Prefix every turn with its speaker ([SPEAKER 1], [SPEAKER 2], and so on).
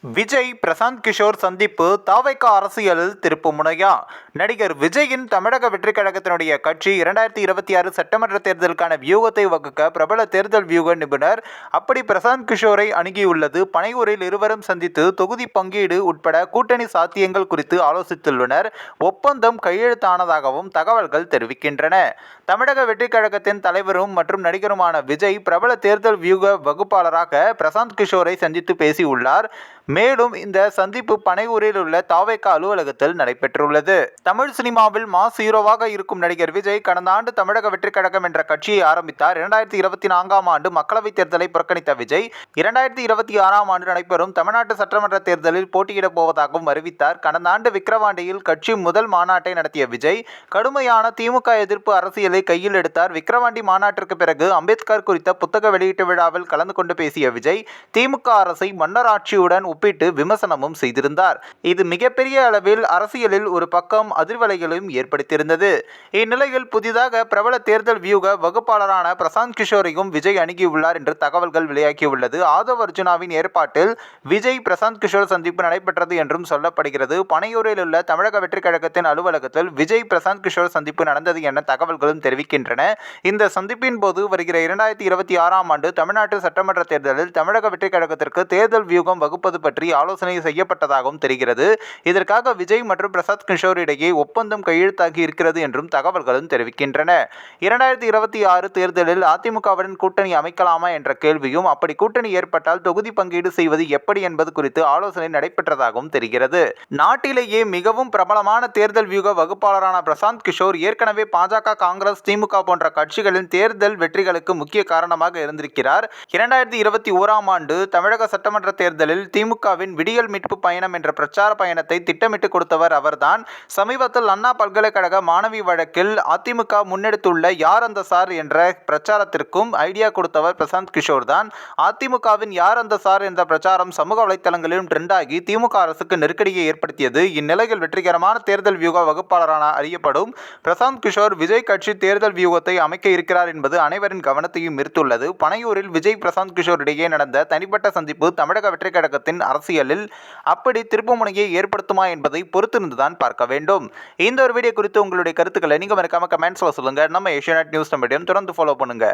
[SPEAKER 1] விஜய் பிரசாந்த் கிஷோர் சந்திப்பு தாவைக்கா அரசியலில் திருப்புமுனையா? நடிகர் விஜயின் தமிழக வெற்றிக் கழகத்தினுடைய கட்சி 2026 சட்டமன்ற தேர்தலுக்கான வியூகத்தை வகுக்க பிரபல தேர்தல் வியூக நிபுணர் அப்படி பிரசாந்த் கிஷோரை அணுகியுள்ளது. பனையூரில் இருவரும் சந்தித்து தொகுதி பங்கீடு உட்பட கூட்டணி சாத்தியங்கள் குறித்து ஆலோசித்துள்ளனர். ஒப்பந்தம் கையெழுத்தானதாகவும் தகவல்கள் தெரிவிக்கின்றன. தமிழக வெற்றிக் கழகத்தின் தலைவரும் மற்றும் நடிகருமான விஜய் பிரபல தேர்தல் வியூக வகுப்பாளராக பிரசாந்த் கிஷோரை சந்தித்து பேசியுள்ளார். மேலும் இந்த சந்திப்பு பனையூரில் உள்ள தாவேகா அலுவலகத்தில் நடைபெற்றுள்ளது. தமிழ் சினிமாவில் மாஸ் ஹீரோவாக இருக்கும் நடிகர் விஜய் கடந்த ஆண்டு தமிழக வெற்றிக் கழகம் என்ற கட்சியை ஆரம்பித்தார். 2024ஆம் ஆண்டு மக்களவைத் தேர்தலை புறக்கணித்த விஜய் 2026ஆம் ஆண்டு நடைபெறும் தமிழ்நாட்டு சட்டமன்ற தேர்தலில் போட்டியிடப் போவதாகவும் அறிவித்தார். கடந்த ஆண்டு விக்கிரவாண்டியில் கட்சி முதல் மாநாட்டை நடத்திய விஜய் கடுமையான திமுக எதிர்ப்பு அரசியலை கையில் எடுத்தார். விக்கிரவாண்டி மாநாட்டிற்கு பிறகு அம்பேத்கர் குறித்த புத்தக வெளியீட்டு விழாவில் கலந்து கொண்டு பேசிய விஜய் திமுக அரசை மன்னர் ஆட்சியுடன் ஒப்பிட்டு விமர்சனமும் செய்திருந்தார். இது மிகப்பெரிய அளவில் அரசியலில் ஒரு பக்கம் அதிர்வலைகளையும் ஏற்படுத்தியிருந்தது. இந்நிலையில் புதிதாக பிரபல தேர்தல் வியூக வகுப்பாளரான பிரசாந்த் கிஷோரையும் விஜய் அணுகியுள்ளார் என்று தகவல்கள் வெளியாகியுள்ளது. ஆதவ் அர்ஜுனாவின் ஏற்பாட்டில் விஜய் பிரசாந்த் கிஷோர் சந்திப்பு நடைபெற்றது என்றும் சொல்லப்படுகிறது. பனையூரில் உள்ள தமிழக வெற்றிக் கழகத்தின் அலுவலகத்தில் விஜய் பிரசாந்த் கிஷோர் சந்திப்பு நடந்தது என தகவல்களும் தெரிவிக்கின்றன. இந்த சந்திப்பின் போது வருகிற 2026ஆம் ஆண்டு தமிழ்நாட்டு சட்டமன்ற தேர்தலில் தமிழக வெற்றிக் கழகத்திற்கு தேர்தல் வியூகம் வகுப்பது பற்றி ஆலோசனை செய்யப்பட்டதாகவும் தெரிகிறது. இதற்காக விஜய் மற்றும் பிரசாந்த் கிஷோர் இடையே ஒப்பந்தம் கையெழுத்தாகி இருக்கிறது என்றும் தகவல்களும் தெரிவிக்கின்றன. 2026 தேர்தலில் அதிமுகவுடன் கூட்டணி அமைக்கலாமா என்ற கேள்வியும், அப்படி கூட்டணி ஏற்பட்டால் தொகுதி பங்கீடு செய்வது எப்படி என்பது குறித்து ஆலோசனை நடைபெற்றதாகவும் தெரிகிறது. நாட்டிலேயே மிகவும் பிரபலமான தேர்தல் வியூக வகுப்பாளரான பிரசாந்த் கிஷோர் ஏற்கனவே பாஜக, காங்கிரஸ், திமுக போன்ற கட்சிகளின் தேர்தல் வெற்றிகளுக்கு முக்கிய காரணமாக இருந்திருக்கிறார். 2021ஆம் ஆண்டு தமிழக சட்டமன்ற தேர்தலில் திமுகவின் விடியல் மீட்பு பயணம் என்ற பிரச்சார பயணத்தை திட்டமிட்டு கொடுத்தவர் அவர்தான். சமீபத்தில் அண்ணா பல்கலைக்கழக மாணவி வழக்கில் அதிமுக முன்னெடுத்துள்ள யார் அந்த சார் என்ற பிரச்சாரத்திற்கும் ஐடியா கொடுத்தவர் பிரசாந்த் கிஷோர் தான். அதிமுகவின் யார் அந்த சார் என்ற பிரச்சாரம் சமூக வலைதளங்களிலும் ட்ரெண்டாகி திமுக அரசுக்கு நெருக்கடியை ஏற்படுத்தியது. இந்நிலையில் வெற்றிகரமான தேர்தல் வியூக வகுப்பாளரான அறியப்படும் பிரசாந்த் கிஷோர் விஜய் கட்சி தேர்தல் வியூகத்தை அமைக்க இருக்கிறார் என்பது அனைவரின் கவனத்தையும் ஈர்த்துள்ளது. பனையூரில் விஜய் பிரசாந்த் கிஷோர் இடையே நடந்த தனிப்பட்ட சந்திப்பு தமிழக வெற்றிக் கழகத்தின் அரசியலில் அப்படி திருப்புமுனையை ஏற்படுத்துமா என்பதை பொறுத்திருந்துதான் பார்க்க வேண்டும். இந்த ஒரு வீடியோ குறித்து உங்களுடைய கருத்துக்களை நீங்க மறக்காம கமெண்ட்ஸ்ல சொல்லுங்க. நம்ம ஏஷியாநெட் நியூஸ் மீடியம் தொடர்ந்து ஃபாலோ பண்ணுங்க.